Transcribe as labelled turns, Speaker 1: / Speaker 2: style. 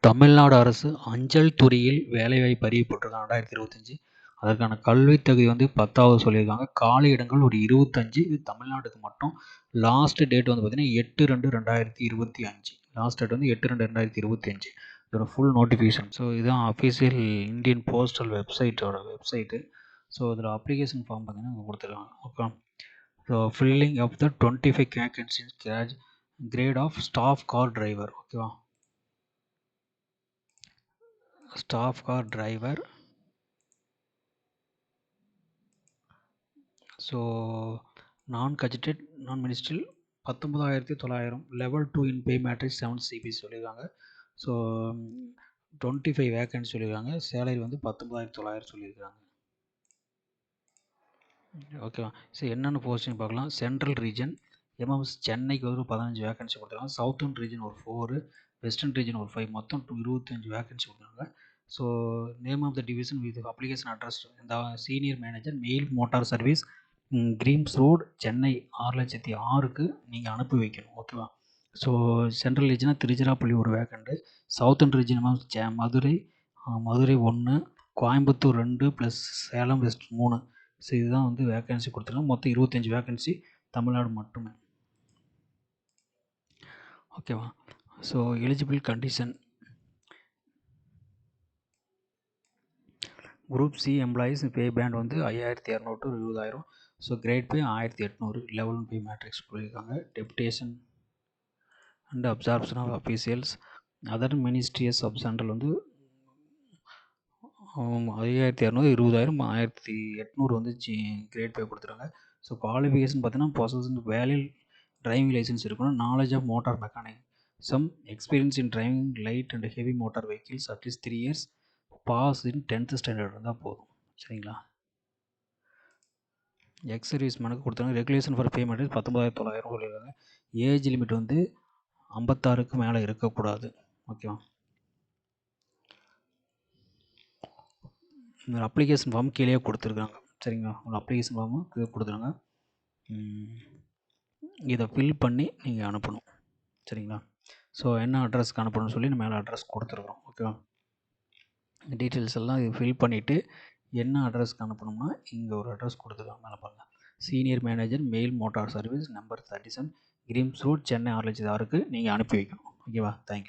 Speaker 1: தமிழ்நாடு அரசு அஞ்சல் துறையில் வேலைவாய்ப்பு அறிவிப்பு போட்டிருக்காங்க 2025. அதற்கான கல்வித் தகுதி வந்து 10வது சொல்லியிருக்காங்க. காலி இடங்கள் ஒரு 25. இது தமிழ்நாட்டுக்கு மட்டும். லாஸ்ட் டேட் வந்து பார்த்தீங்கன்னா 8/2/2025. லாஸ்ட் டேட் வந்து 8/2/2025. இதோட ஃபுல் நோட்டிஃபிகேஷன். ஸோ இதுதான் official Indian postal website. So இதில் அப்ளிகேஷன் ஃபார்ம் பார்த்தீங்கன்னா இங்கே கொடுத்துருக்காங்க. Okay. So filling of the 25 vacancies grade of staff car driver. ஓகேவா. Staff car driver. So non gazetted non ministerial 19,900. Level 2 in pay matrix 7 CP சொல்லியிருக்காங்க. So 25 vacancy சொல்லியிருக்காங்க. Salary வந்து 19,900 சொல்லியிருக்காங்க. ஓகேவா. ஸோ என்னென்ன போஸ்டிங் பார்க்கலாம். சென்ட்ரல் ரீஜன் எம்எம்எஸ் சென்னைக்கு ஒரு 15 வேகன்சி கொடுத்துருக்காங்க. சவுத்தர்ன் ரீஜன் ஒரு 4, வெஸ்டர்ன் ரீஜன் ஒரு 5, மொத்தம் 25 வேகன்சி கொடுத்துருக்காங்க. So name of the division with application address இந்த senior manager mail motor service, Greams Road, Chennai 6,06,000க்கு நீங்கள் அனுப்பி வைக்கணும். ஓகேவா. ஸோ சென்ட்ரல் ரீஜனாக திருச்சிராப்பள்ளி ஒரு vacant, southern region Madurai 1, Coimbatore 2 plus Salem west 3. So இதுதான் வந்து வேக்கன்சி கொடுத்துருக்காங்க. மொத்தம் 25 வேக்கன்சி தமிழ்நாடு மட்டுமே. ஓகேவா. So eligible condition. Group C employees pay band வந்து 5,200 to 20,000. So grade pay 1,800. Level pay matrix சொல்லியிருக்காங்க. Deputation and absorption of officials other ministries sub central வந்து 5,200, 20,000, 1,800 வந்து கிரேட் பே கொடுத்துருக்காங்க. ஸோ குவாலிஃபிகேஷன் பார்த்தீங்கன்னா பொசஷன் வேலிட் டிரைவிங் லைசன்ஸ் இருக்கணும். Knowledge of motor mechanic, some experience in driving light and heavy motor vehicles at least 3 years, pass in 10th standard இருந்தால் போதும். சரிங்களா. Ex service மேனுக்கு கொடுத்தாங்க. Regulation for payment 19,900 சொல்லியிருக்காங்க. Age limit வந்து 56க்கு மேலே இருக்கக்கூடாது. ஓகேவா. இந்த அப்ளிகேஷன் ஃபார்ம் கீழே கொடுத்துருக்காங்க. சரிங்களா. உங்கள் அப்ளிகேஷன் ஃபார்மு கீழே கொடுத்துருங்க. இதை ஃபில் பண்ணி நீங்கள் அனுப்பணும். சரிங்களா. ஸோ என்ன அட்ரஸ்க்கு அனுப்பணும்னு சொல்லி மேலே அட்ரஸ் கொடுத்துருக்குறோம். ஓகேவா. டீட்டெயில்ஸ் எல்லாம் இது ஃபில் பண்ணிவிட்டு என்ன அட்ரஸ்க்கு அனுப்பணும்னா இங்கே ஒரு அட்ரஸ் கொடுத்துருக்காங்க. மேலே பாருங்கள். Senior manager mail motor service number 37 Greams Road Chennai 6,06,000க்கு நீங்கள் அனுப்பி வைக்கணும். ஓகேவா. தேங்க்யூ.